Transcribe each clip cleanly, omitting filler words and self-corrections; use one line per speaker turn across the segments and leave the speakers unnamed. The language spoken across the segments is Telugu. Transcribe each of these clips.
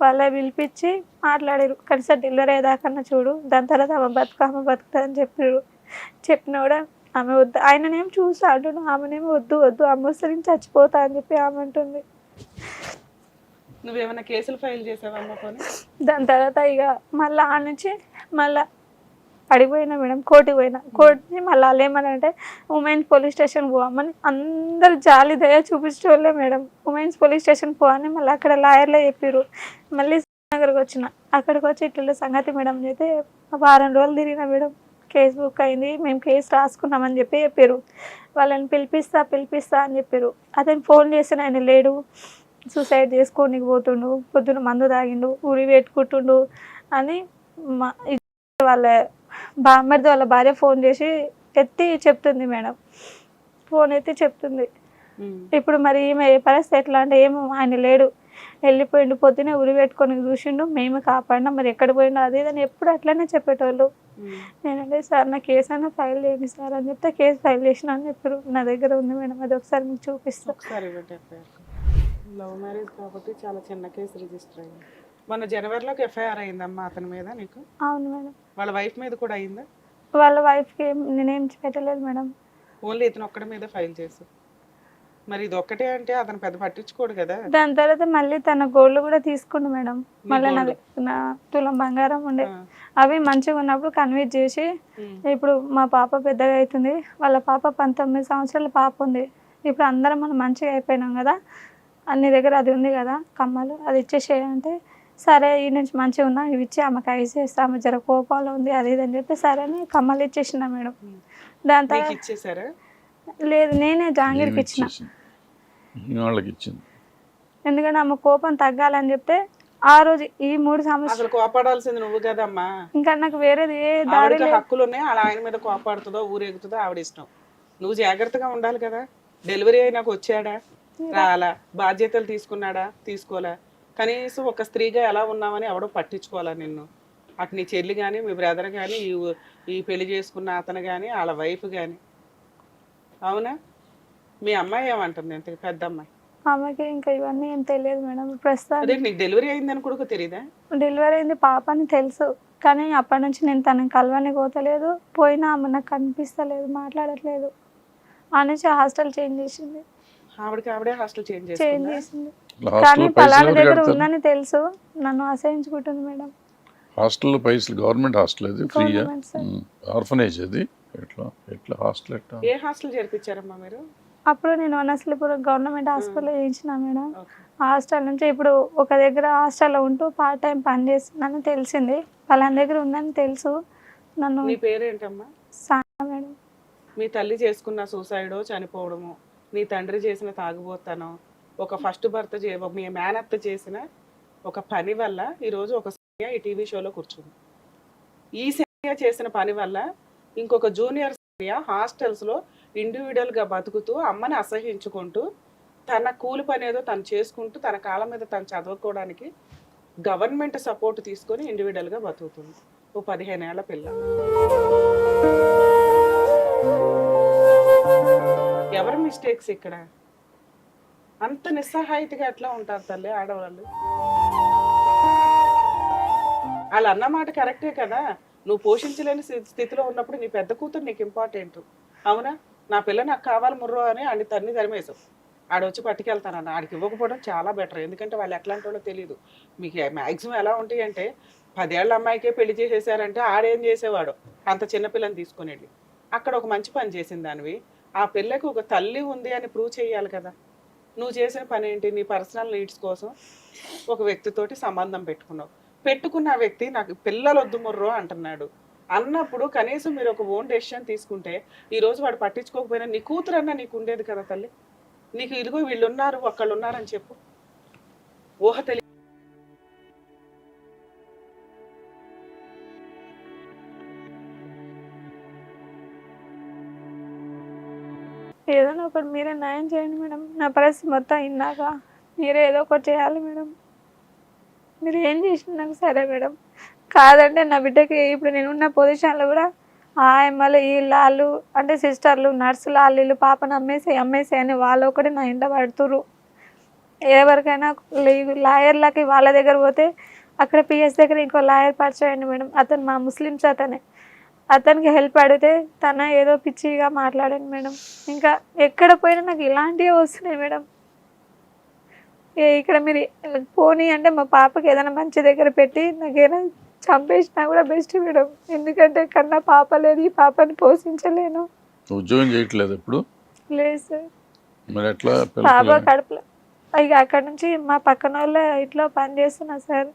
వాళ్ళే పిలిపించి మాట్లాడారు. కనీసం డెలివరీ అయ్యేదాకన్నా చూడు, దాని తర్వాత ఆమె బతుకుతుంది అని చెప్పారు. చెప్పినా కూడా ఆమె వద్దు. ఆయననేమో చూసి అంటున్నాడు, ఆమెనేమో వద్దు వద్దు అమ్మ వస్తే నేను చచ్చిపోతా అని చెప్పి ఆమె అంటుంది.
నువ్వేమైనా కేసులు ఫైల్ చేసావమ్మా పోనీ?
దాని తర్వాత ఇక మళ్ళీ ఆ నుంచి మళ్ళీ అడిగిపోయినా మేడం, కోర్టుకి పోయినా. కోర్టుని మళ్ళీ వాళ్ళు ఏమనంటే ఉమెన్స్ పోలీస్ స్టేషన్ పోవమ్మని అందరు జాలి దయ చూపించేవాళ్ళే మేడం. ఉమెన్స్ పోలీస్ స్టేషన్ పోవని మళ్ళీ అక్కడ లాయర్లే చెప్పారు. మళ్ళీ నగర్కి వచ్చిన, అక్కడికి వచ్చి ఇట్లా సంగతి మేడం అయితే వారం రోజులు తిరిగిన మేడం. కేసు బుక్ అయింది, మేము కేసు రాసుకున్నామని చెప్పారు. వాళ్ళని పిలిపిస్తా అని చెప్పారు. అతను ఫోన్ చేసిన ఆయన లేడు, సూసైడ్ చేసుకోనికి పోతుండు, పొద్దున మందు తాగిండు, ఉరి పెట్టుకుంటుండు అని వాళ్ళ బామ్మర్ది వాళ్ళ భార్య ఫోన్ చేసి ఎత్తి చెప్తుంది మేడం. ఫోన్ ఎత్తి చెప్తుంది. ఇప్పుడు మరి ఈమె పరిస్థితి ఎట్లా అంటే ఏమో ఆయన లేడు, వెళ్ళిపోయిండు, పొద్దునే ఉరి పెట్టుకొని చూసిండు, మేము కాపాడినా, మరి ఎక్కడ పోయిండు అది అని ఎప్పుడు అట్లనే చెప్పేటోళ్ళు. నేనంటే సార్ నా కేసు అయినా ఫైల్ చేయండి సార్ అని చెప్తే కేసు ఫైల్ చేసిన అని చెప్పారు. నా దగ్గర ఉంది మేడం, అది ఒకసారి మీకు చూపిస్తాను.
లవ్ మ్యారేజ్ కాబట్టి చాలా చిన్న కేసు రిజిస్టర్ అయింది. మొన్న జనవరిలోకి ఎఫ్ఐఆర్ అయిందమ్మా అతని మీద నీకు?
అవును మేడం.
వాళ్ళ వైఫ్ మీద కూడా అయిందా?
వాళ్ళ వైఫ్కి నేనేం పెట్టలేదు మేడం.
ఓన్లీ ఇతను ఒక్కడి మీద ఫైల్ చేసి. మరి ఇది ఒక్కటే అంటే అతను పెద్ద పట్టించుకోడు కదా.
దాని తర్వాత మళ్ళీ తన గోల్డ్ కూడా తీసుకుండు మేడం. మళ్ళీ నా తులం బంగారం ఉండే, అవి మంచిగా ఉన్నప్పుడు కన్విన్స్ చేసి, ఇప్పుడు మా పాప పెద్దగా అవుతుంది, వాళ్ళ పాప 19 సంవత్సరాల పాప ఉంది, ఇప్పుడు అందరం మనం మంచిగా అయిపోయినాం కదా, అన్ని దగ్గర అది ఉంది కదా కమ్మలు, అది ఇచ్చేసేయంటే సరే ఈ నుంచి మంచిగా ఉన్నా ఇవి ఇచ్చి ఆమెకు ఐస్ చేస్తా, ఆమె జర కోపాలు ఉంది అది ఇది అని చెప్పి సరే అని కమ్మలు ఇచ్చేసిన మేడం. దాని తర్వాత లేదు, నేనే జాంగీర్కి ఇచ్చిన. ఎందుకంటే ఆమె కోపం తగ్గాలని చెప్తే ఆ రోజు ఈ 3 సంవత్సరాలు
కోపాడాల్సింది నువ్వు కదమ్మా.
ఇంకా నాకు వేరేది ఏ దారి
హక్కులు ఉన్నాయి, అలా ఆయన మీద కోపాడుతుందో ఊరేగుతుందో ఆవిడ ఇష్టం. నువ్వు జాగ్రత్తగా ఉండాలి కదా. డెలివరీ అయినాక వచ్చాడా రాలా, బాధ్యతలు తీసుకున్నాడా తీసుకోలే, కనీసం ఒక స్త్రీగా ఎలా ఉన్నామని ఎవడో పట్టించుకోవాలా నిన్ను. అటు నీ చెల్లి కానీ మీ బ్రదర్ కానీ ఈ పెళ్లి చేసుకున్న అతను కానీ వాళ్ళ వైఫ్ కానీ. అవునా? మీ అమ్మాయి ఏమంటుంది ఇంతకు, పెద్ద అమ్మాయి?
ఆమెకి ఇంకా ఇవన్నీ ఏం తెలియదు మేడం ప్రస్తుతం.
అదే నీకు డెలివరీ అయిందని కూడా తెలియదా?
డెలివరీ అయింది పాప అని తెలుసు, కానీ అప్పటి నుంచి నేను తనని కలవని పోతలేదు, పోయినా ఆమె నాకు కనిపిస్తలేదు, మాట్లాడట్లేదు. ఆ నుంచి హాస్టల్ చేంజ్ చేసింది.
ఆవిడే హాస్టల్ చేంజ్
చేసింది, కానీ పలానా దగ్గర ఉందని తెలుసు, నన్ను అసహించుకుంటుంది మేడం.
హాస్టల్లో పైసలు గవర్నమెంట్ హాస్టల్ అది, ఫ్రీయా? ఆర్ఫనేజ్ అది? ఎట్లా హాస్టల్ ఎట్లా?
ఏ హాస్టల్ చేర్పించారమ్మా మీరు?
అప్పుడు నేను వనస్థలిపురం గవర్నమెంట్ హాస్పిటల్లో చేయించిన మేడం. హాస్టల్ నుంచి ఇప్పుడు ఒక దగ్గర హాస్టల్లో ఉంటూ పార్ట్ టైం పని చేస్తున్నాను తెలిసింది, పలానా దగ్గర ఉందని తెలుసు. నన్ను.
నీ పేరేంటమ్మా?
సానా మేడం.
మీ తల్లి చేసుకున్న సూసైడో చనిపోవడము, నీ తండ్రి చేసిన తాగుబోతాను, ఒక ఫస్ట్ భర్త మీ మేనత్త చేసిన ఒక పని వల్ల ఈరోజు ఒక ఈ టీవీ షోలో కూర్చుంది. ఈ సీనియర్ చేసిన పని వల్ల ఇంకొక జూనియర్ సీనియర్ హాస్టల్స్లో ఇండివిజువల్గా బతుకుతూ అమ్మని అసహించుకుంటూ తన కూలి పని ఏదో తను చేసుకుంటూ తన కాళ్ళ మీద తను చదువుకోవడానికి గవర్నమెంట్ సపోర్ట్ తీసుకొని ఇండివిజువల్గా బతుకుతుంది. ఓ 15 ఏళ్ల పిల్ల. ఎవరి మిస్టేక్స్ ఇక్కడ? అంత నిస్సహాయితగా ఎట్లా ఉంటారు తల్లి ఆడవాళ్ళు? వాళ్ళు అన్నమాట కరెక్టే కదా. నువ్వు పోషించలేని స్థితిలో ఉన్నప్పుడు నీ పెద్ద కూతురు నీకు ఇంపార్టెంట్. అవునా? నా పిల్ల నాకు కావాలి ముర్రో అని అన్ని తన్ని తరిమేసావు. ఆడొచ్చి పట్టుకెళ్తానన్న, ఆడికి ఇవ్వకపోవడం చాలా బెటర్. ఎందుకంటే వాళ్ళు ఎట్లాంటి వాళ్ళో తెలియదు. మీకు మ్యాక్సిమం ఎలా ఉంటాయి అంటే 10 ఏళ్ల అమ్మాయికే పెళ్లి చేసేసారంటే ఆడేం చేసేవాడు, అంత చిన్నపిల్లని తీసుకుని వెళ్ళి అక్కడ ఒక మంచి పని చేసింది దానివి. ఆ పిల్లకి ఒక తల్లి ఉంది అని ప్రూవ్ చేయాలి కదా. నువ్వు చేసిన పని ఏంటి? నీ పర్సనల్ నీడ్స్ కోసం ఒక వ్యక్తితోటి సంబంధం పెట్టుకున్న వ్యక్తి నాకు పిల్లలు వద్దు ముర్రో అంటున్నాడు అన్నప్పుడు కనీసం మీరు ఒక ఓన్ డెసిషన్ తీసుకుంటే ఈరోజు వాడు పట్టించుకోకపోయినా నీ కూతురన్నా నీకు ఉండేది కదా తల్లి. నీకు ఇదిగో వీళ్ళు ఉన్నారు ఒకళ్ళు ఉన్నారని చెప్పు. ఊహ తెలియ
ఏదైనా ఒకటి మీరే న్యాయం చేయండి మేడం. నా పరిస్థితి మొత్తం ఇన్నాక మీరే ఏదో ఒకటి చేయాలి మేడం. మీరు ఏం చేసిన నాకు సరే మేడం. కాదంటే నా బిడ్డకి ఇప్పుడు నేను ఉన్న పొజిషన్లో కూడా ఆ ఎమ్మలు వీళ్ళు అంటే సిస్టర్లు నర్సులు వాళ్ళు పాపను అమ్మేసి అని వాళ్ళు ఒకటి నా ఇంట పడుతురు. ఎవరికైనా లాయర్లకి వాళ్ళ దగ్గర పోతే అక్కడ పిఎస్ దగ్గర ఇంకో లాయర్ పరిచయం అయ్యింది మేడం. అతను మా ముస్లిమ్స్ అతనే. అతనికి హెల్ప్ అడిగితే తన ఏదో పిచ్చిగా మాట్లాడాను మేడం. ఇంకా ఎక్కడ పోయినా నాకు ఇలాంటివే వస్తున్నాయి మేడం. ఇక్కడ మీరు పోనీ అంటే మా పాపకి ఏదైనా మంచి దగ్గర పెట్టి నాకేదైనా చంపేసినా కూడా బెస్ట్ మేడం. ఎందుకంటే కన్నా పాప లేదు, ఈ పాపని పోషించలేను.
ఉద్యోగం చేయట్లేదు ఇప్పుడు?
లేదు సార్.
మరి ఎట్లా
పాప కడుపులో ఇక అక్కడ నుంచి మా పక్కన వాళ్ళ ఇంట్లో పని చేస్తున్నా సార్.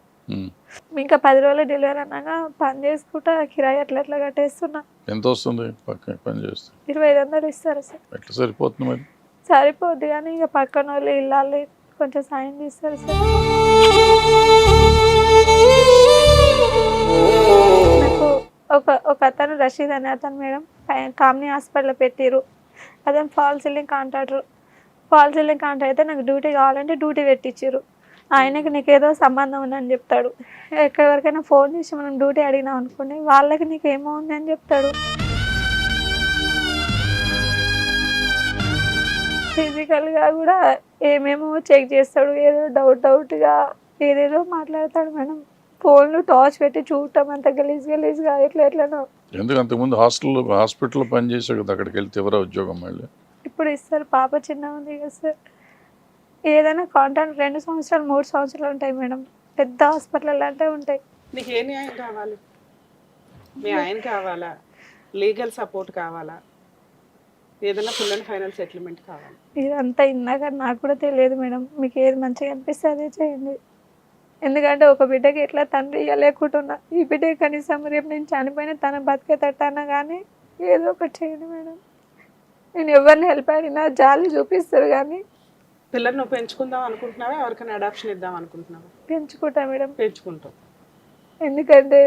ఇంకా 10 రోజులు డెలివరీ అన్నాక పని చేసుకుంటా కిరాయి అట్లా కట్టేస్తున్నా.
ఎంత వస్తుంది పక్క పని చేస్తే?
2500 ఇస్తారు సార్.
ఎట్లా సరిపోతుంది మరి?
సరిపోద్ది కానీ ఇక పక్కన వాళ్ళు ఇల్లాలి కొంచెం సాయం చేస్తారు సార్. నాకు ఒక అతను రషీద్ అనే అతను మేడం కామినీ హాస్పిటల్లో పెట్టిరు. అతను fall ceiling contractor. Fall ceiling contract అయితే నాకు డ్యూటీ కావాలంటే డ్యూటీ పెట్టించారు. ఆయనకి నీకు ఏదో సంబంధం ఉందని చెప్తాడు. ఎక్కడివరకైనా ఫోన్ చేసి మనం డ్యూటీ అడిగినాం అనుకోండి, వాళ్ళకి నీకు ఏమో ఉంది అని చెప్తాడు. ఫిజికల్గా కూడా ఏమేమో చెక్ చేస్తాడు. ఏదో డౌట్గా ఏదేదో మాట్లాడతాడు మేడం. ఫోన్లు టార్చ్ పెట్టి చూడటం అంత గలీజ్గా ఎట్లనో.
ఎందుకు అంతకుముందు హాస్పిటల్లో పనిచేసావు కదా, అక్కడికి వెళ్తే ఎవరో ఉద్యోగం మళ్ళీ
ఇప్పుడు ఇస్తారు. పాప చిన్న ఉంది కదా సార్. ఏదైనా కాంట్రాక్ట్ 2 సంవత్సరాలు 3 సంవత్సరాలు ఉంటాయి మేడం. పెద్ద హాస్పిటల్ అంటే ఉంటాయి.
నీకు ఏ న్యాయం కావాలి? మీ ఆయన కావాలా? లీగల్ సపోర్ట్ కావాలా? ఏదైనా పిల్లల ఫైనల్ సెటిల్మెంట్ కావాలి?
ఇదంతా ఇందాక నాకు కూడా తెలియదు మేడం. మీకు ఏది మంచిగా అనిపిస్తే అదే చేయండి. ఎందుకంటే ఒక బిడ్డకి ఎట్లా తండ్రి ఇవ్వలేకుంటున్నా, ఈ బిడ్డకి కనీసం రేపు నేను చనిపోయినా తన బతికే తట్టానా కానీ ఏదో ఒకటి చేయండి మేడం. నేను ఎవరిని హెల్ప్ అడిగినా జాలి చూపిస్తారు కానీ.
పిల్లలు నువ్వు పెంచుకుందాం అనుకుంటున్నావా? ఎవరికైనా అడాప్షన్ ఇద్దాం అనుకుంటున్నావా?
పెంచుకుంటా మేడం.
పెంచుకుంటావు.
ఎందుకంటే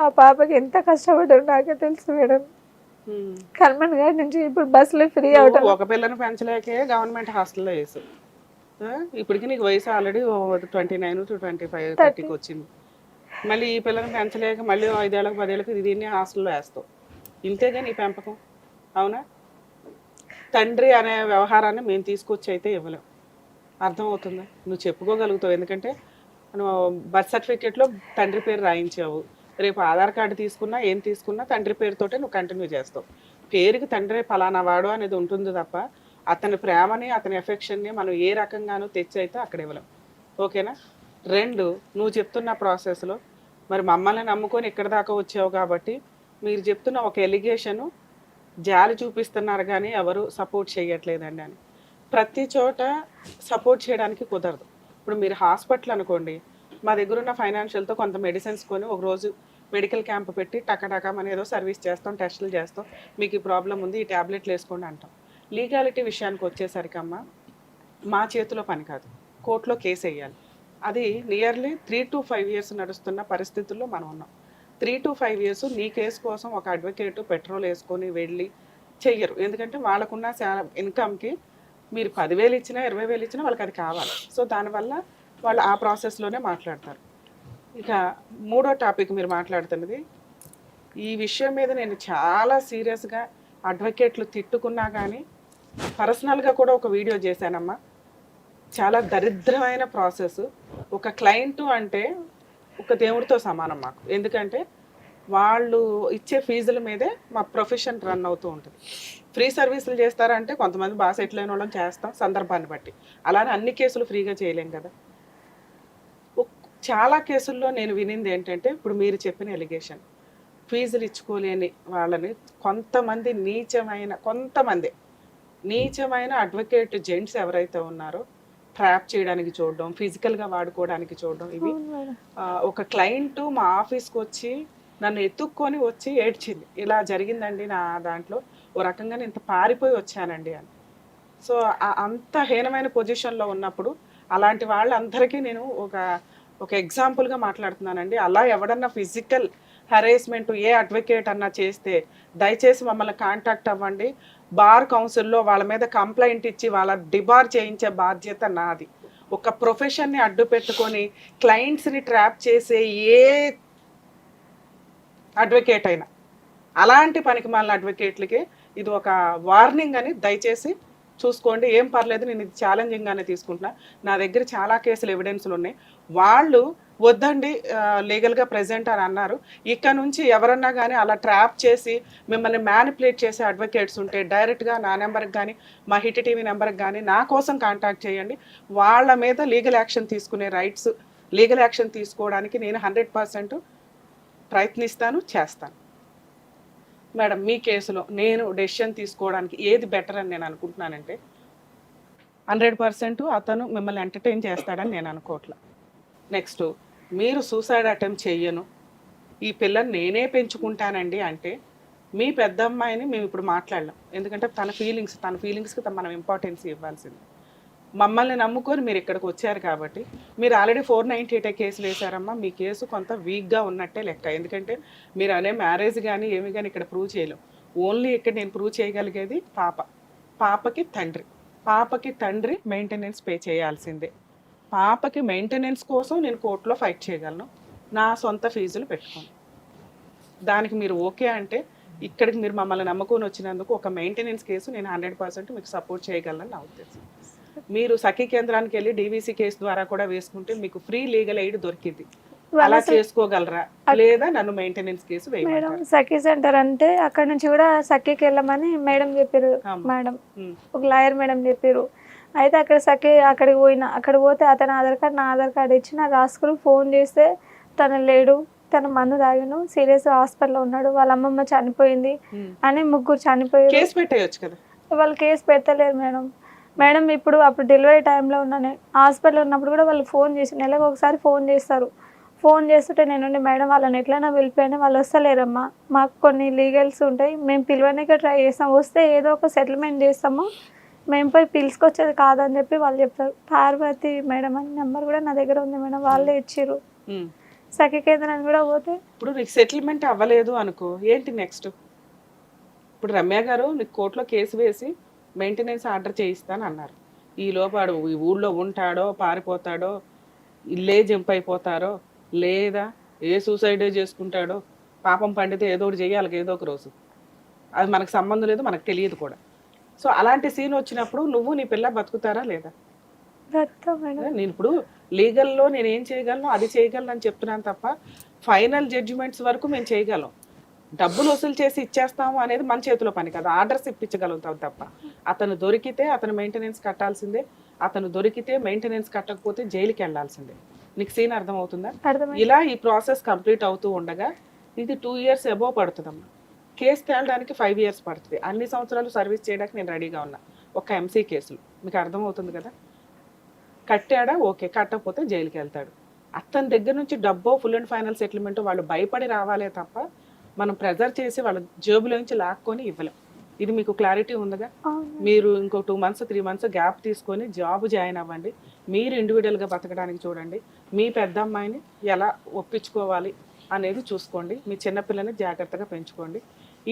ఆ పాపకి ఎంత కష్టపడ్డారు నాకే తెలుసు మేడం. కల్మన్ గారి నుంచి ఇప్పుడు బస్సులో ఫ్రీ అవటం.
ఒక పిల్లని పెంచలేకే గవర్నమెంట్ హాస్టల్లో వేసు. ఇప్పటికి నీకు వయసు ఆల్రెడీ 29 to 25 30కి వచ్చింది. మళ్ళీ ఈ పిల్లని పెంచలేక మళ్ళీ 5 ఏళ్ళకి 10 ఏళ్ళకి దీన్ని హాస్టల్లో వేస్తావు. ఇంతేగా నీ పెంపకం, అవునా? తండ్రి అనే వ్యవహారాన్ని మేము తీసుకొచ్చి అయితే ఇవ్వలేం. అర్థమవుతుందా? నువ్వు చెప్పుకోగలుగుతావు. ఎందుకంటే నువ్వు బర్త్ సర్టిఫికేట్లో తండ్రి పేరు రాయించావు. రేపు ఆధార్ కార్డు తీసుకున్నా ఏం తీసుకున్నా తండ్రి పేరుతోటే నువ్వు కంటిన్యూ చేస్తావు. పేరుకి తండ్రి ఫలానా వాడు అనేది ఉంటుంది తప్ప అతని ప్రేమని అతని ఎఫెక్షన్ని మనం ఏ రకంగానూ తెచ్చి అయితే అక్కడ ఇవ్వలేం. ఓకేనా? 2, నువ్వు చెప్తున్న ప్రాసెస్లో మరి మమ్మల్ని నమ్ముకొని ఇక్కడ దాకా వచ్చావు కాబట్టి మీరు చెప్తున్న ఒక ఎలిగేషను జాలి చూపిస్తున్నారు కానీ ఎవరు సపోర్ట్ చేయట్లేదండి అని. ప్రతి చోట సపోర్ట్ చేయడానికి కుదరదు. ఇప్పుడు మీరు హాస్పిటల్ అనుకోండి, మా దగ్గర ఉన్న ఫైనాన్షియల్తో కొంత మెడిసిన్స్ కొని ఒకరోజు మెడికల్ క్యాంప్ పెట్టి టకటకమని ఏదో సర్వీస్ చేస్తాం, టెస్టులు చేస్తాం, మీకు ఈ ప్రాబ్లం ఉంది, ఈ ట్యాబ్లెట్లు వేసుకోండి అంటాం. లీగాలిటీ విషయానికి వచ్చేసరికమ్మా మా చేతిలో పని కాదు, కోర్టులో కేసు వేయాలి. అది నియర్లీ 3 to 5 years నడుస్తున్న పరిస్థితుల్లో మనం ఉన్నాం. 3 to 5 years నీ కేసు కోసం ఒక అడ్వకేటు పెట్రోల్ వేసుకొని వెళ్ళి చెయ్యరు. ఎందుకంటే వాళ్ళకున్న ఇన్కమ్కి మీరు 10,000 ఇచ్చినా 20,000 ఇచ్చినా వాళ్ళకి అది కావాలి. సో దానివల్ల వాళ్ళు ఆ ప్రాసెస్లోనే మాట్లాడతారు. ఇక 3వ టాపిక్ మీరు మాట్లాడుతున్నది, ఈ విషయం మీద నేను చాలా సీరియస్గా అడ్వకేట్లు తిట్టుకున్నా కానీ పర్సనల్గా కూడా ఒక వీడియో చేశానమ్మా. చాలా దరిద్రమైన ప్రాసెస్. ఒక క్లయింట్ అంటే ఒక దేవుడితో సమానం మాకు. ఎందుకంటే వాళ్ళు ఇచ్చే ఫీజుల మీదే మా ప్రొఫెషన్ రన్ అవుతూ ఉంటుంది. ఫ్రీ సర్వీసులు చేస్తారంటే కొంతమంది బాగా సెటిల్ అయిన వాళ్ళని చేస్తాం సందర్భాన్ని బట్టి. అలానే అన్ని కేసులు ఫ్రీగా చేయలేం కదా. చాలా కేసుల్లో నేను వినింది ఏంటంటే, ఇప్పుడు మీరు చెప్పిన ఎలిగేషన్, ఫీజులు ఇచ్చుకోలేని వాళ్ళని కొంతమంది నీచమైన అడ్వకేట్ జెంట్స్ ఎవరైతే ఉన్నారో ట్రాప్ చేయడానికి చూడడం, ఫిజికల్గా వాడుకోవడానికి చూడడం. ఇవి ఒక క్లయింట్ మా ఆఫీస్కి వచ్చి నన్ను ఎత్తుక్కొని వచ్చి ఏడ్చింది, ఇలా జరిగిందండి నా దాంట్లో, ఓ రకంగా నేను ఇంత పారిపోయి వచ్చానండి అని. సో అంత హీనమైన పొజిషన్లో ఉన్నప్పుడు అలాంటి వాళ్ళందరికీ నేను ఒక ఎగ్జాంపుల్గా మాట్లాడుతున్నానండి. అలా ఎవడన్నా ఫిజికల్ హెరాస్మెంట్ ఏ అడ్వకేట్ అన్నా చేస్తే దయచేసి మమ్మల్ని కాంటాక్ట్ అవ్వండి. బార్ కౌన్సిల్లో వాళ్ళ మీద కంప్లైంట్ ఇచ్చి వాళ్ళ డిబార్ చేయించే బాధ్యత నాది. ఒక ప్రొఫెషన్ని అడ్డు పెట్టుకొని క్లయింట్స్ని ట్రాప్ చేసే ఏ అడ్వకేట్ అయినా, అలాంటి పనికి మాలిన అడ్వకేట్లకి ఇది ఒక వార్నింగ్ అని దయచేసి చూసుకోండి, ఏం పర్లేదు, నేను ఇది ఛాలెంజింగ్గానే తీసుకుంటున్నా, నా దగ్గర చాలా కేసులు ఎవిడెన్స్లు ఉన్నాయి. వాళ్ళు వద్దండి లీగల్గా ప్రెజెంట్ అని అన్నారు. ఇక్కడ నుంచి ఎవరన్నా కానీ అలా ట్రాప్ చేసి మిమ్మల్ని మ్యానిపులేట్ చేసే అడ్వకేట్స్ ఉంటే డైరెక్ట్గా నా నెంబర్కి కానీ మా హిట్ టీవీ నెంబర్కి కానీ నా కోసం కాంటాక్ట్ చేయండి. వాళ్ళ మీద లీగల్ యాక్షన్ తీసుకునే రైట్స్, లీగల్ యాక్షన్ తీసుకోవడానికి నేను 100% ప్రయత్నిస్తాను, చేస్తాను. మేడం మీ కేసులో నేను డెసిషన్ తీసుకోవడానికి ఏది బెటర్ అని నేను అనుకుంటున్నానంటే 100% అతను మిమ్మల్ని ఎంటర్టైన్ చేస్తాడని నేను అనుకోవట్లా. నెక్స్ట్, మీరు సూసైడ్ అటెంప్ట్ చెయ్యను, ఈ పిల్లని నేనే పెంచుకుంటానండి అంటే మీ పెద్ద అమ్మాయిని మేము ఇప్పుడు మాట్లాడలేం. ఎందుకంటే తన ఫీలింగ్స్కి మనం ఇంపార్టెన్స్ ఇవ్వాల్సింది. మమ్మల్ని నమ్ముకొని మీరు ఇక్కడికి వచ్చారు కాబట్టి మీరు ఆల్రెడీ 498 కేసులు వేశారమ్మా. మీ కేసు కొంత వీక్గా ఉన్నట్టే లెక్క. ఎందుకంటే మీరు అనే మ్యారేజ్ కానీ ఏమి కానీ ఇక్కడ ప్రూవ్ చేయలేం. ఓన్లీ ఇక్కడ నేను ప్రూవ్ చేయగలిగేది పాపకి తండ్రి మెయింటెనెన్స్ పే చేయాల్సిందే. పాపకి మెయింటెనెన్స్ కోసం నేను కోర్టులో ఫైట్ చేయగలను, నా సొంత ఫీజులు పెట్టుకోను. దానికి మీరు ఓకే అంటే ఇక్కడికి మీరు మమ్మల్ని నమ్ముకొని వచ్చినందుకు ఒక మెయింటెనెన్స్ కేసు నేను 100% మీకు సపోర్ట్ చేయగలను నా ఉద్దేశం. మీరు సఖీ కేంద్రానికి వెళ్ళి డీవీసీ కేసు ద్వారా కూడా వేసుకుంటే మీకు ఫ్రీ లీగల్ ఎయిడ్ దొరికింది. అలా చేసుకోగలరా, లేదా నన్ను మెయింటెనెన్స్ కేసు
మేడం
వేయమంటారా?
సఖీ సెంటర్ అంటే అక్కడ నుంచి కూడా సఖీకి వెళ్ళమని మేడం చెప్పారు. మేడం ఒక లాయర్ మేడం చెప్పారు. అయితే అక్కడికి పోతే అతని ఆధార్ కార్డు, నా ఆధార్ కార్డు ఇచ్చి నాకు రాసుకుని ఫోన్ చేస్తే తను లేడు, తన మందు తాగాను, సీరియస్ హాస్పిటల్లో ఉన్నాడు, వాళ్ళ అమ్మమ్మ చనిపోయింది అని ముగ్గురు చనిపోయారు.
కేసు పెట్టేయచ్చు కదా.
వాళ్ళు కేసు పెట్టలేరు మేడం అప్పుడు డెలివరీ టైంలో ఉన్నాను, హాస్పిటల్లో ఉన్నప్పుడు కూడా వాళ్ళు ఫోన్ చేసి నెలకు ఒకసారి ఫోన్ చేస్తారు. ఫోన్ చేస్తుంటే నేను మేడం వాళ్ళని ఎట్లైనా వెళ్ళిపోయినా వాళ్ళు వస్తలేరమ్మా, మాకు కొన్ని లీగల్స్ ఉంటాయి, మేము పిలవడానికి ట్రై చేస్తాం, వస్తే ఏదో ఒక సెటిల్మెంట్ చేస్తాము, మేము పోయి పిలుచుకొచ్చేది కాదని చెప్పి వాళ్ళు చెప్తారు. పార్వతి మేడం అని నెంబర్ కూడా నా దగ్గర ఉంది మేడం, వాళ్ళే ఇచ్చిర్రు. సఖీ కేంద్రాన్ని కూడా పోతే
ఇప్పుడు నీకు సెటిల్మెంట్ అవ్వలేదు అనుకో, ఏంటి నెక్స్ట్? ఇప్పుడు రమ్య గారు నీకు కోర్టులో కేసు వేసి మెయింటెనెన్స్ ఆర్డర్ చేయిస్తాను అన్నారు. ఈ లోపాడు ఈ ఊళ్ళో ఉంటాడో, పారిపోతాడో, ఇల్లే జంప్ అయిపోతారో, లేదా ఏ సూసైడే చేసుకుంటాడో, పాపం పండితే ఏదో ఒకటి చేయాలి ఏదో ఒక రోజు. అది మనకు సంబంధం లేదు, మనకు తెలియదు కూడా. సో అలాంటి సీన్ వచ్చినప్పుడు నువ్వు నీ పిల్ల బతుకుతారా లేదా? నేను ఇప్పుడు లీగల్లో నేను ఏం చేయగలను అది చేయగలను అని చెప్తున్నాను తప్ప ఫైనల్ జడ్జిమెంట్స్ వరకు మేము చేయగలం. డబ్బులు వసూలు చేసి ఇచ్చేస్తాము అనేది మన చేతిలో పని కదా, ఆర్డర్స్ ఇప్పించగలుగుతాం తప్ప. అతను దొరికితే అతను మెయింటెనెన్స్ కట్టాల్సిందే, అతను దొరికితే మెయింటెనెన్స్ కట్టకపోతే జైలుకి వెళ్ళాల్సిందే. నీకు సీన్ అర్థమవుతుందా? ఇలా ఈ ప్రాసెస్ కంప్లీట్ అవుతూ ఉండగా ఇది 2 years అబోవ్ పడుతుందమ్మా. కేసు తేలడానికి 5 years పడుతుంది. అన్ని సంవత్సరాలు సర్వీస్ చేయడానికి నేను రెడీగా ఉన్నా. ఒక ఎంసీ కేసులు మీకు అర్థమవుతుంది కదా. కట్టాడా ఓకే, కట్టకపోతే జైలుకి వెళ్తాడు. అతని దగ్గర నుంచి డబ్బో ఫుల్ అండ్ ఫైనల్ సెటిల్మెంట్ వాళ్ళు భయపడి రావాలే తప్ప మనం ప్రెజర్ చేసి వాళ్ళ జేబులో నుంచి లాక్కొని ఇవ్వలేం. ఇది మీకు క్లారిటీ ఉందిగా. మీరు ఇంకో 2 months 3 months గ్యాప్ తీసుకొని జాబ్ జాయిన్ అవ్వండి. మీరు ఇండివిజువల్గా బతకడానికి చూడండి. మీ పెద్ద అమ్మాయిని ఎలా ఒప్పించుకోవాలి అనేది చూసుకోండి. మీ చిన్నపిల్లని జాగ్రత్తగా పెంచుకోండి.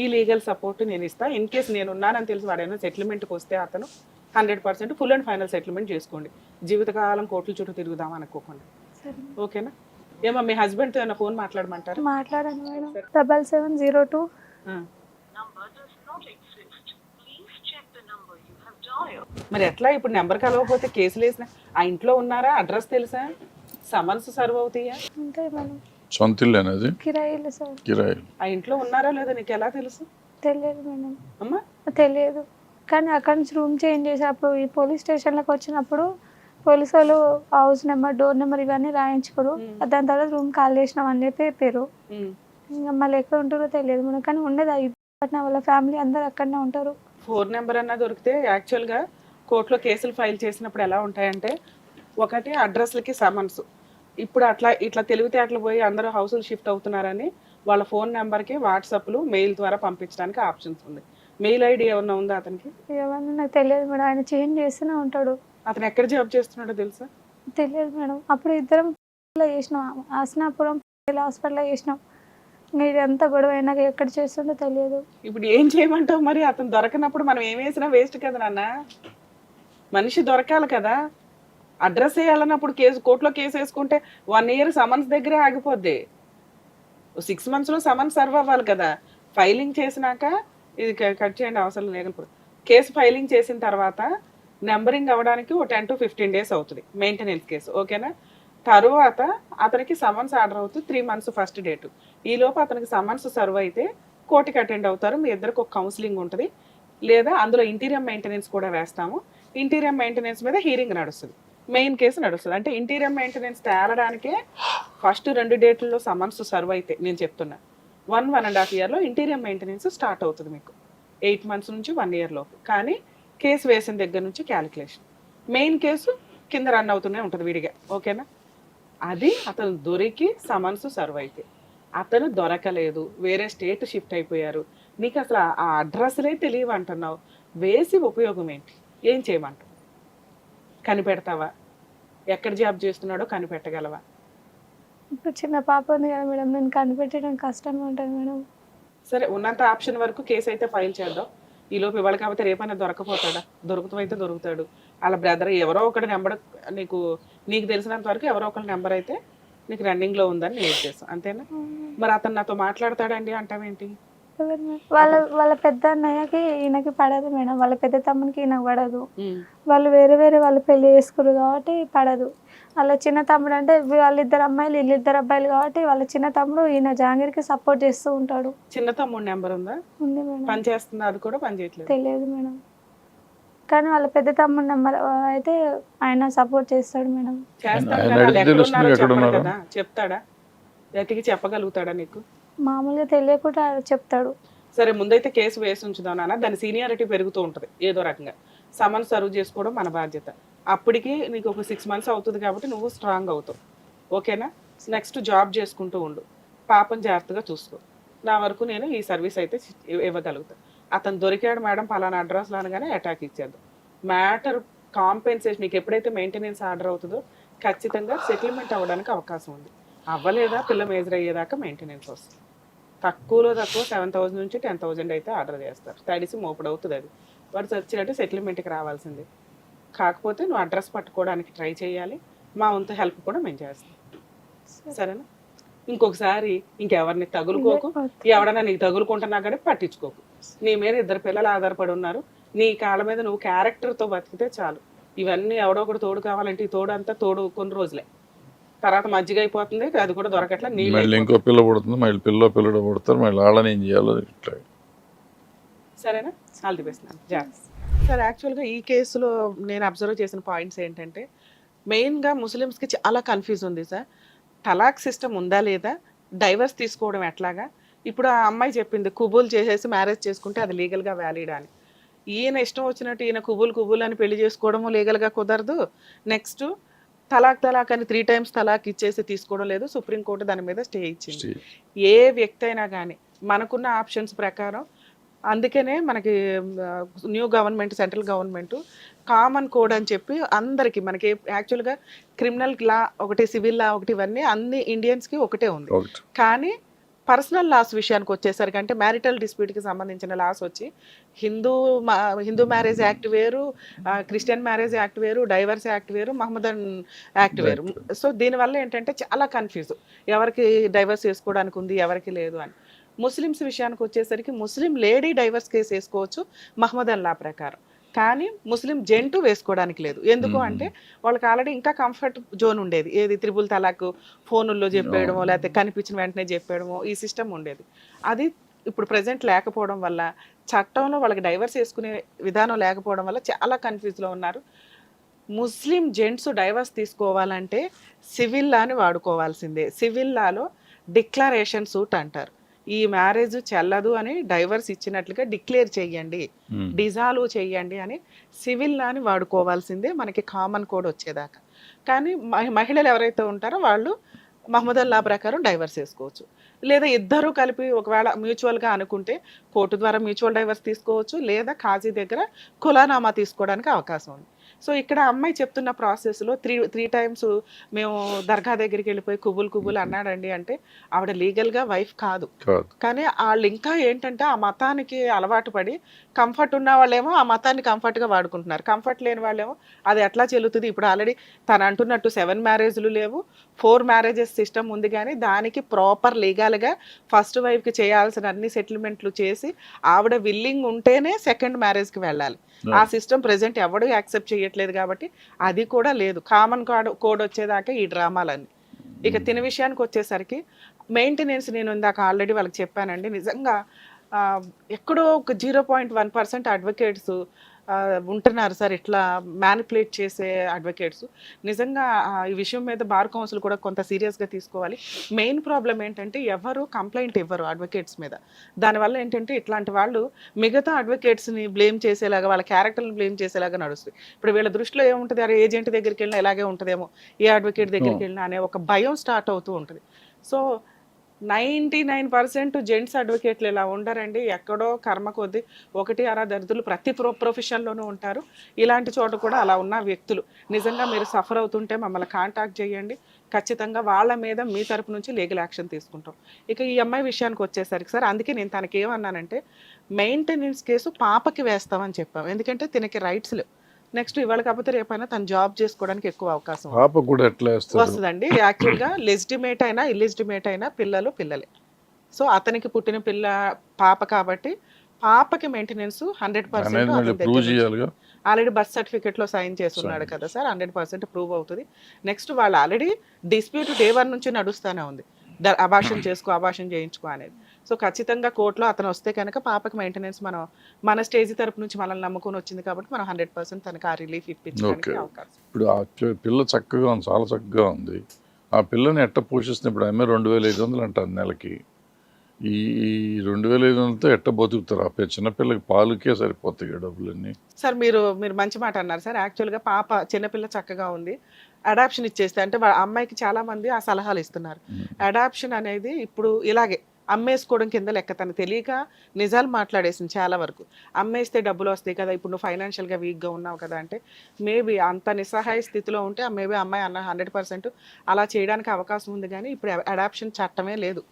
ఈ లీగల్ సపోర్ట్ నేను ఇస్తాను. ఇన్ కేసు నేను ఉన్నానని తెలిసి వాడైనా సెటిల్మెంట్కి వస్తే అతను 100% ఫుల్ అండ్ ఫైనల్ సెటిల్మెంట్ చేసుకోండి. జీవితకాలం కోర్టుల చుట్టూ తిరుగుదాం అనుకోకండి. ఓకేనా? ఏమో మీ హస్బెండ్తో ఏమైనా ఫోన్ మాట్లాడమంటారు?
మాట్లాడండి మేడం. 7702
మరి ఎట్లా ఇప్పుడు నెంబర్ కలవకపోతే కేసులు వేసిన ఆ ఇంట్లో ఉన్నారా? అడ్రస్ తెలుసా? సమన్స్ సర్వ్ అవుతాయా?
ఉంటాయి మేడం.
సొంత ఇల్లు అనేది
కిరాయిలు సార్.
కిరాయిలు.
ఆ ఇంట్లో ఉన్నారా లేదా నీకు ఎలా తెలుసు?
తెలియదు మేడం.
అమ్మా
తెలియదు, కానీ అక్కడి నుంచి రూమ్ చేంజ్ చేసినప్పుడు ఈ పోలీస్ స్టేషన్లోకి వచ్చినప్పుడు పోలీసు వాళ్ళు హౌస్ నెంబర్, డోర్ నెంబర్ ఇవన్నీ రాయించుకోరు. దాని తర్వాత రూమ్ కాల్ చేసినాం అని చెప్పి చెప్పారు. ఇంకా మళ్ళీ ఎక్కడ ఉంటారో తెలియదు మనం, కానీ ఉండేది పట్టిన వాళ్ళ ఫ్యామిలీ అందరు అక్కడనే ఉంటారు. 4
నెంబర్ అన్నా దొరికితే యాక్చువల్గా కోర్టులో కేసులు ఫైల్ చేసినప్పుడు ఎలా ఉంటాయంటే, ఒకటి అడ్రస్లకి సమన్స్. ఇప్పుడు ఇట్లా తెలివితేటలు పోయి అందరూ హౌసులు షిఫ్ట్ అవుతున్నారని వాళ్ళ ఫోన్ నెంబర్కి వాట్సాప్లు మెయిల్ ద్వారా పంపించడానికి ఆప్షన్స్ ఉంది. మెయిల్ ఐడి ఏమన్నా ఉందా అతనికి?
ఏమన్నా నాకు తెలియదు మేడం, ఆయన చేంజ్ చేస్తూనే ఉంటాడు.
అతను ఎక్కడ జాబ్ చేస్తున్నాడో తెలుసా?
తెలియదు మేడం. అప్పుడు ఇద్దరం చేసినాం, ఆసనాపురం హాస్పిటల్లో చేసినాం. ఇంకా ఇది అంతా గొడవ అయినాక ఎక్కడ చేస్తుండో తెలియదు.
ఇప్పుడు ఏం చేయమంటావు మరి? అతను దొరకనప్పుడు మనం ఏం వేసినా వేస్ట్ కదా నాన్న. మనిషి దొరకాలి కదా. అడ్రస్ వేయాలన్నప్పుడు కోర్టులో కేసు వేసుకుంటే 1 year సమన్స్ దగ్గరే ఆగిపోద్ది. 6 monthsలో సమన్స్ సర్వ్ అవ్వాలి కదా. ఫైలింగ్ చేసినాక ఇది కట్ చేయండి అవసరం లేకపోతే కేసు ఫైలింగ్ చేసిన తర్వాత నెంబరింగ్ అవ్వడానికి ఓ 10 to 15 days అవుతుంది మెయింటెనెన్స్ కేసు, ఓకేనా. తరువాత అతనికి సమన్స్ ఆర్డర్ అవుతుంది 3 months ఫస్ట్ డేట్. ఈలోపు అతనికి సమన్స్ సర్వ్ అయితే కోర్టుకి అటెండ్ అవుతారు, మీ ఇద్దరికి ఒక కౌన్సిలింగ్ ఉంటుంది, లేదా అందులో ఇంటీరియం మెయింటెనెన్స్ కూడా వేస్తాము. ఇంటీరియం మెయింటెనెన్స్ మీద హీరింగ్ నడుస్తుంది, మెయిన్ కేసు నడుస్తుంది. అంటే ఇంటీరియం మెయింటెనెన్స్ తేలడానికే ఫస్ట్ 2 డేట్లలో సమన్స్ సర్వ్ అయితే నేను చెప్తున్నా 1.5 yearలో ఇంటీరియం మెయింటెనెన్స్ స్టార్ట్ అవుతుంది మీకు, 8 months నుంచి 1 year లోపు. కానీ కేసు వేసిన దగ్గర నుంచి క్యాలిక్యులేషన్, మెయిన్ కేసు కింద రన్ అవుతూనే ఉంటుంది విడిగా, ఓకేనా. అది అతను దొరికి సమన్స్ సర్వ్ అయితే, అతను దొరకలేదు, వేరే స్టేట్ షిఫ్ట్ అయిపోయారు, నీకు అసలు ఆ అడ్రస్లే తెలియవు అంటున్నావు, వేసి ఉపయోగం ఏంటి? ఏం చేయమంటావు? కనిపెడతావా? ఎక్కడ జాబ్ చేస్తున్నాడో కనిపెట్టగలవా?
ఇప్పుడు చిన్న పాప ఉంది కదా మేడం, నేను కనిపెట్టడం కష్టంగా ఉంటుంది మేడం.
సరే, ఉన్నంత ఆప్షన్ వరకు కేసు అయితే ఫైల్ చేద్దాం. ఈలోపు ఇవాళ కాకపోతే రేపైనా దొరకపోతాడా? దొరుకుతామైతే దొరుకుతాడు. వాళ్ళ బ్రదర్ ఎవరో ఒకటి నెంబర్, నీకు తెలిసినంత వరకు ఎవరో ఒకరి నెంబర్ అయితే నీకు రన్నింగ్లో ఉందని నేను చేస్తాను, అంతేనా? మరి అతను నాతో మాట్లాడతాడండి అంటావేంటి?
వాళ్ళ పెద్ద అన్నయ్యకి ఈయనకి పడదు మేడం, వాళ్ళ పెద్ద తమ్మునికి ఈయనకి పడదు. వాళ్ళు వేరే వేరే వాళ్ళు పెళ్లి చేసుకురు కాబట్టి పడదు. వాళ్ళ చిన్న తమ్ముడు అంటే వాళ్ళిద్దరు అమ్మాయిలు వీళ్ళిద్దరు అబ్బాయిలు కాబట్టి వాళ్ళ చిన్న తమ్ముడు ఈయన జహాంగీర్కి సపోర్ట్ చేస్తూ ఉంటాడు.
చిన్న తమ్ముడు నెంబర్ ఉందా?
ఉంది మేడం.
పని చేస్తుందా? అది కూడా పని చేయట్లేదు.
తెలియదు మేడం, కానీ వాళ్ళ పెద్ద తమ్ముడు నెంబర్ అయితే ఆయన సపోర్ట్ చేస్తాడు మేడం.
చేస్తాడు
ఆయన
కదా, వాళ్ళు
అడిగితే తెలుస్తుంది
ఎక్కడున్నారో చెప్పడు
ఎక్కడున్నారో.
కదా, చెప్తాడా? వెతికి చెప్పగలుగుతాడా నీకు?
మామూలుగా తెలియకుండా చెప్తాడు.
సరే, ముందైతే కేసు వేసి ఉంచుదాం నాన్న, దాని సీనియారిటీ పెరుగుతూ ఉంటుంది ఏదో రకంగా. సమన్ సర్వ్ చేసుకోవడం మన బాధ్యత. అప్పటికి నీకు ఒక 6 months అవుతుంది కాబట్టి నువ్వు స్ట్రాంగ్ అవుతావు, ఓకేనా. నెక్స్ట్ జాబ్ చేసుకుంటూ ఉండు, పాపం జాగ్రత్తగా చూసుకో. నా వరకు నేను ఈ సర్వీస్ అయితే ఇవ్వగలుగుతాను. అతను దొరికాడు మేడం పలానా అడ్రస్లో అనగానే అటాక్ ఇచ్చేద్దాం. మ్యాటర్ కాంపెన్సేషన్, నీకు ఎప్పుడైతే మెయింటెనెన్స్ ఆర్డర్ అవుతుందో ఖచ్చితంగా సెటిల్మెంట్ అవ్వడానికి అవకాశం ఉంది. అవ్వలేదా పిల్ల మేజర్ అయ్యేదాకా మెయింటెనెన్స్ వస్తుంది. తక్కువలో తక్కువ 7,000 నుంచి 10,000 అయితే ఆర్డర్ చేస్తారు, తడిసి మోపుడు అవుతుంది. అది వాడు వచ్చినట్టు సెటిల్మెంట్కి రావాల్సిందే. కాకపోతే నువ్వు అడ్రస్ పట్టుకోవడానికి ట్రై చేయాలి, మా వంతు హెల్ప్ కూడా మేము చేస్తాం, సరేనా. ఇంకొకసారి ఇంకెవరిని తగులుకోకు, ఎవడన్నా నీకు తగులుకుంటున్నా కానీ పట్టించుకోకు. నీ మీద 2 పిల్లలు ఆధారపడి ఉన్నారు, నీ కాళ్ళ మీద నువ్వు క్యారెక్టర్తో బతికితే చాలు. ఇవన్నీ ఎవడో ఒకటి తోడు కావాలంటే ఈ తోడు అంతా తోడు కొన్ని రోజులే, తర్వాత మజ్జిగ అయిపోతుంది, అది కూడా దొరకట్లా, నీళ్ళు
మళ్ళీ ఇంకో పిల్ల పుడుతుంది, మళ్ళీ పిల్లడు పుడతారు, మళ్ళీ వాళ్ళని ఏం చేయాలో ఇట్లా.
సరేనా, ఆల్ ది బెస్ట్ నాన్న, జాగ్రత్త. సార్, యాక్చువల్గా ఈ కేసులో నేను అబ్జర్వ్ చేసిన పాయింట్స్ ఏంటంటే మెయిన్గా ముస్లిమ్స్కి చాలా కన్ఫ్యూజ్ ఉంది సార్. తలాక్ సిస్టమ్ ఉందా లేదా, డైవర్స్ తీసుకోవడం ఎట్లాగా. ఇప్పుడు ఆ అమ్మాయి చెప్పింది కుబూల్ చేసేసి మ్యారేజ్ చేసుకుంటే అది లీగల్గా వ్యాలిడ్ అని. ఈయన ఇష్టం వచ్చినట్టు ఈయన కుబూల్ అని పెళ్లి చేసుకోవడము లీగల్గా కుదరదు. నెక్స్ట్ తలాక్ అని 3 times తలాక్ ఇచ్చేసి తీసుకోవడం లేదు, సుప్రీంకోర్టు దాని మీద స్టే ఇచ్చింది. ఏ వ్యక్తి అయినా కానీ మనకున్న ఆప్షన్స్ ప్రకారం, అందుకనే మనకి new government, central government common code అని చెప్పి అందరికీ, మనకి యాక్చువల్గా క్రిమినల్ లా ఒకటి, సివిల్ లా ఒకటి, ఇవన్నీ అన్ని ఇండియన్స్కి ఒకటే ఉంది. కానీ పర్సనల్ లాస్ విషయానికి వచ్చేసరికి, అంటే మ్యారిటల్ డిస్ప్యూట్కి సంబంధించిన లాస్ వచ్చి హిందూ మ్యారేజ్ యాక్ట్ వేరు, క్రిస్టియన్ మ్యారేజ్ యాక్ట్ వేరు, డైవర్స్ యాక్ట్ వేరు, మహమ్మదన్ యాక్ట్ వేరు. సో దీనివల్ల ఏంటంటే చాలా కన్ఫ్యూజ్, ఎవరికి డైవర్స్ చేసుకోవడానికి ఉంది, ఎవరికి లేదు అని. ముస్లిమ్స్ విషయానికి వచ్చేసరికి ముస్లిం లేడీ డైవర్స్ కేసు వేసుకోవచ్చు మహమ్మదన్ లా ప్రకారం, కానీ ముస్లిం జెంటు వేసుకోవడానికి లేదు. ఎందుకు అంటే వాళ్ళకి ఆల్రెడీ ఇంకా కంఫర్ట్ జోన్ ఉండేది, ఏది 3 తలాక్ ఫోనుల్లో చెప్పేయడమో లేకపోతే కనిపించిన వెంటనే చెప్పేయడమో ఈ సిస్టమ్ ఉండేది. అది ఇప్పుడు ప్రజెంట్ లేకపోవడం వల్ల, చట్టంలో వాళ్ళకి డైవర్స్ వేసుకునే విధానం లేకపోవడం వల్ల చాలా కన్ఫ్యూజ్లో ఉన్నారు. ముస్లిం జెంట్స్ డైవర్స్ తీసుకోవాలంటే సివిల్ లాని వాడుకోవాల్సిందే. సివిల్ లాలో డిక్లరేషన్ సూట్ అంటారు. ఈ మ్యారేజ్ చెల్లదు అని డైవర్స్ ఇచ్చినట్లుగా డిక్లేర్ చెయ్యండి, డిజాల్వ్ చెయ్యండి అని సివిల్ లాని వాడుకోవాల్సిందే మనకి కామన్ కోడ్ వచ్చేదాకా. కానీ మహిళలు ఎవరైతే ఉంటారో వాళ్ళు మహమ్మదన్ లా ప్రకారం డైవర్స్ వేసుకోవచ్చు. లేదా ఇద్దరూ కలిపి ఒకవేళ మ్యూచువల్గా అనుకుంటే కోర్టు ద్వారా మ్యూచువల్ డైవర్స్ తీసుకోవచ్చు, లేదా ఖాజీ దగ్గర కులానామా తీసుకోవడానికి అవకాశం ఉంది. సో ఇక్కడ అమ్మాయి చెప్తున్న ప్రాసెస్లో త్రీ టైమ్స్ మేము దర్గా దగ్గరికి వెళ్ళిపోయి కుబుల్ అన్నాడండి అంటే ఆవిడ లీగల్గా వైఫ్ కాదు.
కాదు.
కానీ వాళ్ళు ఇంకా ఏంటంటే ఆ మతానికి అలవాటు పడి కంఫర్ట్ ఉన్న వాళ్ళేమో ఆ మతాన్ని కంఫర్ట్గా వాడుకుంటున్నారు, కంఫర్ట్ లేని వాళ్ళేమో అది ఎట్లా చెల్లుతుంది. ఇప్పుడు ఆల్రెడీ తను అంటున్నట్టు 7 మ్యారేజ్లు లేవు, 4 మ్యారేజెస్ సిస్టమ్ ఉంది, కానీ దానికి ప్రాపర్ లీగల్గా ఫస్ట్ వైఫ్కి చేయాల్సిన అన్ని సెటిల్మెంట్లు చేసి ఆవిడ విల్లింగ్ ఉంటేనే సెకండ్ మ్యారేజ్కి వెళ్ళాలి. ఆ సిస్టమ్ ప్రెసెంట్ ఎవడు యాక్సెప్ట్ చేయట్లేదు కాబట్టి అది కూడా లేదు. కామన్ కోడ్ వచ్చేదాకా ఈ డ్రామాలన్నీ. ఇక తిన విషయానికి వచ్చేసరికి మెయింటెనెన్స్ నేను ఇందాక ఆల్రెడీ వాళ్ళకి చెప్పానండి. నిజంగా ఎక్కడో ఒక 0.1% అడ్వకేట్స్ ఉంటున్నారు సార్ ఇట్లా మ్యానిపులేట్ చేసే అడ్వకేట్స్. నిజంగా ఈ విషయం మీద బార్ కౌన్సిల్ కూడా కొంత సీరియస్గా తీసుకోవాలి. మెయిన్ ప్రాబ్లం ఏంటంటే ఎవరు కంప్లైంట్ ఇవ్వరు అడ్వకేట్స్ మీద. దానివల్ల ఏంటంటే ఇట్లాంటి వాళ్ళు మిగతా అడ్వకేట్స్ని బ్లేమ్ చేసేలాగా, వాళ్ళ క్యారెక్టర్ని బ్లేమ్ చేసేలాగా నడుస్తుంది. ఇప్పుడు వీళ్ళ దృష్టిలో ఏముంటుంది, అరే ఏజెంట్ దగ్గరికి వెళ్ళినా ఇలాగే ఉంటుందేమో, ఏ అడ్వకేట్ దగ్గరికి వెళ్ళినా అనే ఒక భయం స్టార్ట్ అవుతూ ఉంటుంది. సో 99% జెంట్స్ అడ్వకేట్లు ఇలా ఉండరండి. ఎక్కడో కర్మ కొద్దీ 1 దరిద్రులు ప్రతి ప్రొఫెషన్లోనూ ఉంటారు. ఇలాంటి చోట కూడా అలా ఉన్న వ్యక్తులు నిజంగా మీరు సఫర్ అవుతుంటే మమ్మల్ని కాంటాక్ట్ చేయండి, ఖచ్చితంగా వాళ్ళ మీద మీ తరపు నుంచి లీగల్ యాక్షన్ తీసుకుంటాం. ఇక ఈ అమ్మాయి విషయానికి వచ్చేసరికి సార్, అందుకే నేను తనకి ఏమన్నానంటే మెయింటెనెన్స్ కేసు పాపకి వేస్తామని చెప్పాం, ఎందుకంటే తినకి రైట్స్ లేవు. నెక్స్ట్ ఇవాళ కాకపోతే రేపైనా తను జాబ్ చేసుకోవడానికి ఎక్కువ అవకాశం
పాప కూడా ఎట్లా
వస్తుందండి. యాక్చువల్గా లెజిటిమేట్ అయినా ఇల్లిజిటిమేట్ అయినా పిల్లలే. సో అతనికి పుట్టిన పాప కాబట్టి పాపకి మెయింటెనెన్స్ 100% ఆల్రెడీ బర్త్ సర్టిఫికేట్ లో సైన్ చేస్తున్నాడు కదా సార్, 100% ప్రూవ్ అవుతుంది. నెక్స్ట్ వాళ్ళు ఆల్రెడీ డిస్ప్యూట్ Day 1 నుంచి నడుస్తూనే ఉంది, అబార్షన్ చేయించుకో అనేది. సో ఖచ్చితంగా కోర్టులో అతను వస్తే కనుక పాపకి మెయింటెనెన్స్ మన స్టేజ్ తరపు నుంచి మనల్ని నమ్ముకొని వచ్చింది కాబట్టి మనం 100% తనకి ఆ రిలీఫ్ ఇప్పించడానికి అవకాశం.
ఇప్పుడు ఆ పిల్ల చక్కగా ఉంది, చాలా చక్కగా ఉంది. ఆ పిల్లని ఎట్ట పోషిస్తుంది? ఇప్పుడు ఆమె 2500 అంటారు నెలకి. ఈ 2500తో ఎట్ట బతుకుతారు? ఆ చిన్నపిల్లకి పాలుకే సరిపోతాయి డబ్బులన్నీ.
సార్ మీరు మంచి మాట అన్నారు సార్. యాక్చువల్గా పాప చిన్నపిల్ల చక్కగా ఉంది, అడాప్షన్ ఇచ్చేస్తే అంటే అమ్మాయికి చాలా మంది ఆ సలహాలు ఇస్తున్నారు. అడాప్షన్ అనేది ఇప్పుడు ఇలాగే అమ్మేసుకోవడం కింద లెక్క. తను తెలియక నిజాలు మాట్లాడేసింది చాలా వరకు. అమ్మేస్తే డబ్బులు వస్తాయి కదా, ఇప్పుడు నువ్వు ఫైనాన్షియల్గా వీక్గా ఉన్నావు కదా అంటే మేబీ అంత నిస్సహాయ స్థితిలో ఉంటే మేబీ అమ్మాయి 100% అలా చేయడానికి అవకాశం ఉంది. కానీ ఇప్పుడు అడాప్షన్ చట్టమే లేదు,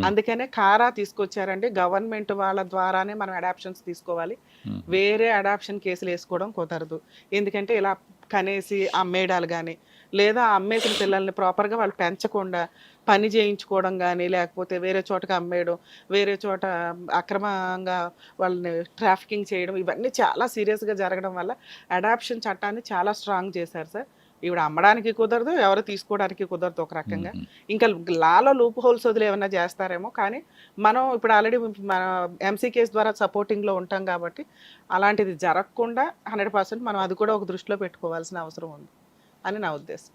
అందుకనే కారా తీసుకొచ్చారండి. గవర్నమెంట్ వాళ్ళ ద్వారానే మనం అడాప్షన్స్ తీసుకోవాలి, వేరే అడాప్షన్ కేసులు వేసుకోవడం కుదరదు. ఎందుకంటే ఇలా కనేసి అమ్మేయడాలు కానీ, లేదా అమ్మేసిన పిల్లల్ని ప్రాపర్గా వాళ్ళు పెంచకుండా పని చేయించుకోవడం కానీ, లేకపోతే వేరే చోటకి అమ్మేయడం, వేరే చోట అక్రమంగా వాళ్ళని ట్రాఫికింగ్ చేయడం, ఇవన్నీ చాలా సీరియస్గా జరగడం వల్ల అడాప్షన్ చట్టాన్ని చాలా స్ట్రాంగ్ చేశారు సార్. ఇవిడ అమ్మడానికి కుదరదు, ఎవరు తీసుకోవడానికి కుదరదు ఒక రకంగా. ఇంకా లాలో లూప్ హోల్స్ వదిలి ఏమన్నా చేస్తారేమో, కానీ మనం ఇప్పుడు ఆల్రెడీ మన ఎంసీ కేసు ద్వారా సపోర్టింగ్లో ఉంటాం కాబట్టి అలాంటిది జరగకుండా 100% మనం అది కూడా ఒక దృష్టిలో పెట్టుకోవాల్సిన అవసరం ఉంది అని నా ఉద్దేశం.